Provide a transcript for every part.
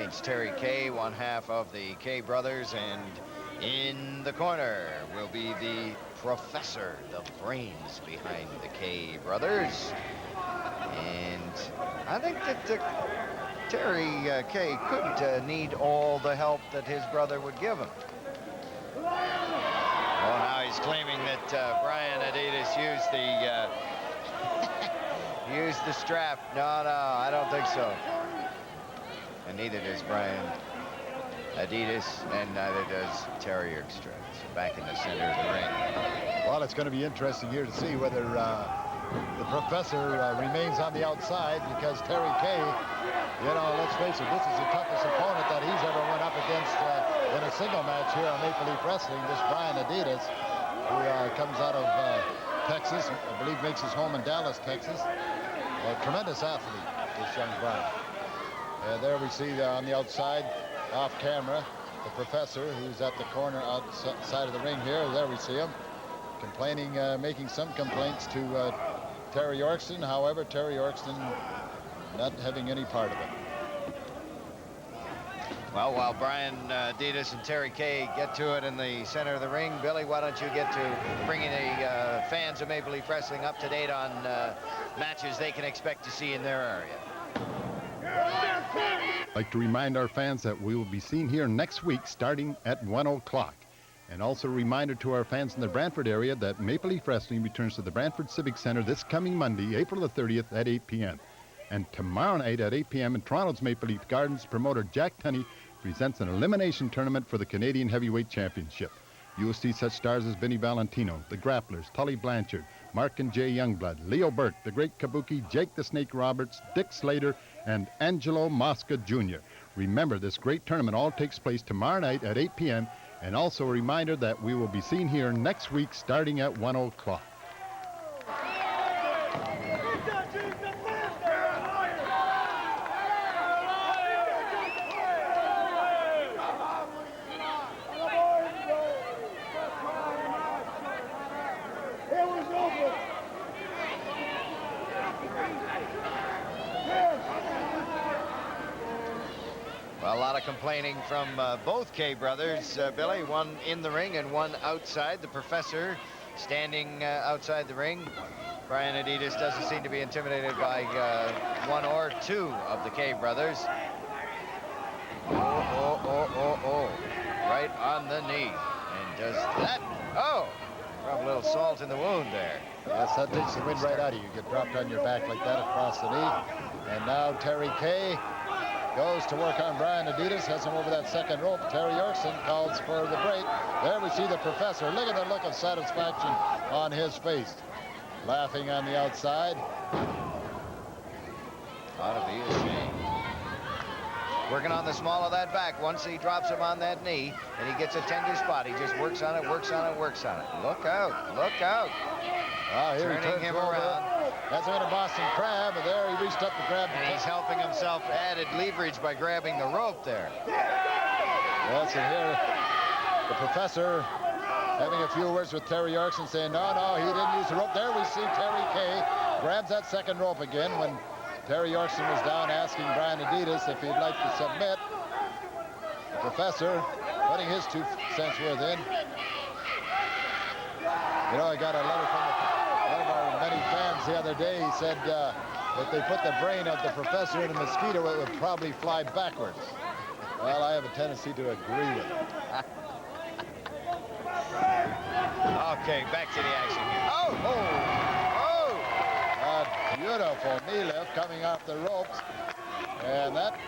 against Terry Kay, one half of the Kay brothers, and in the corner will be the professor, the brains behind the Kay brothers. And I think that Terry Kay could need all the help that his brother would give him. Well, now he's claiming that Brian Adias used the strap. No, I don't think so. And neither does Brian Adias, and neither does Terry Erkstrand. So back in the center of the ring. Well, it's going to be interesting here to see whether the professor remains on the outside, because Terry Kay, you know, let's face it, this is the toughest opponent that he's ever went up against in a single match here on Maple Leaf Wrestling. This Brian Adias, who comes out of Texas, I believe makes his home in Dallas, Texas. A tremendous athlete, this young Brian. And there we see on the outside, off camera, the professor, who's at the corner outside of the ring here. There we see him complaining, making some complaints to Terry Yorkston. However, Terry Yorkston not having any part of it. Well, while Brian Adias and Terry Kay get to it in the center of the ring, Billy, why don't you get to bringing the fans of Maple Leaf Wrestling up to date on matches they can expect to see in their area. I'd like to remind our fans that we will be seen here next week starting at 1 o'clock. And also a reminder to our fans in the Brantford area that Maple Leaf Wrestling returns to the Brantford Civic Center this coming Monday, April the 30th at 8 p.m. And tomorrow night at 8 p.m. in Toronto's Maple Leaf Gardens, promoter Jack Tunney presents an elimination tournament for the Canadian Heavyweight Championship. You will see such stars as Vinnie Valentino, the Grapplers, Tully Blanchard, Mark and Jay Youngblood, Leo Burke, the Great Kabuki, Jake the Snake Roberts, Dick Slater, and Angelo Mosca Jr. Remember, this great tournament all takes place tomorrow night at 8 p.m. And also a reminder that we will be seen here next week starting at 1 o'clock. Well, a lot of complaining from both Kay brothers, Billy, one in the ring and one outside. The professor standing outside the ring. Brian Adias doesn't seem to be intimidated by one or two of the Kay brothers. Oh. Right on the knee. And does that. Oh, rub a little salt in the wound there. Yes, that takes the wind right out of you. You get dropped on your back like that across the knee. And now Terry Kay goes to work on Brian Adias, has him over that second rope. Terry Yorkston calls for the break. There we see the professor. Look at the look of satisfaction on his face. Laughing on the outside. Ought to be ashamed. Working on the small of that back. Once he drops him on that knee and he gets a tender spot, he just works on it, works on it, works on it. Look out, look out. Oh, here Turning him around. That's him in a Boston Crab, and there he reached up to grab the And he's helping himself added leverage by grabbing the rope there. Yes, and here the professor having a few words with Terry Yorkston, saying, no, he didn't use the rope. There we see Terry Kay grabs that second rope again when Terry Yorkston was down asking Brian Adias if he'd like to submit. The professor putting his 2 cents worth in. You know, I got a letter from one of our many fans the other day. He said if they put the brain of the professor in a mosquito, it would probably fly backwards. Well, I have a tendency to agree with him. Okay, back to the action here. A beautiful knee lift coming off the ropes. And that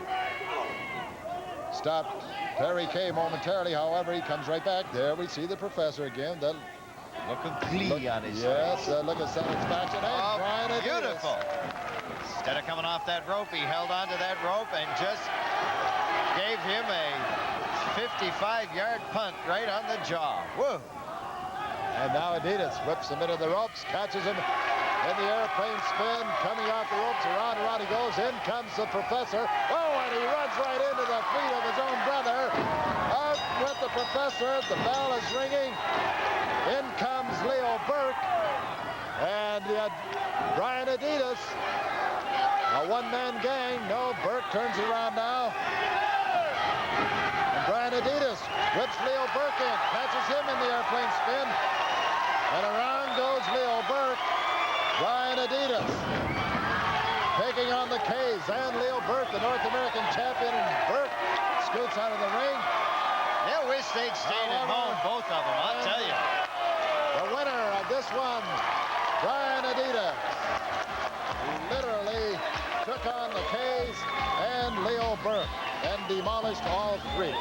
stopped Terry Kay momentarily. However, he comes right back. There we see the professor again. The look of glee on his face. Yes, look of satisfaction. Oh, Brian Adias. beautiful. Instead of coming off that rope, he held onto that rope and just gave him a 55-yard punt right on the jaw. Whoa. And now Adias whips him into the ropes, catches him in the airplane spin, coming off the ropes, around he goes. In comes the professor. Oh, and he runs right into the feet of his own brother. Out with the professor. The bell is ringing. In comes Leo Burke. And Brian Adias. A one-man gang. No, Burke turns around now. Adias whips Leo Burke in, catches him in the airplane spin, and around goes Leo Burke. Brian Adias taking on the K's and Leo Burke, the North American champion, and Burke scoots out of the ring. They wish they'd stayed at home, both of them, I'll tell you. The winner of this one, Brian Adias, who literally took on the K's and Leo Burke and demolished all three.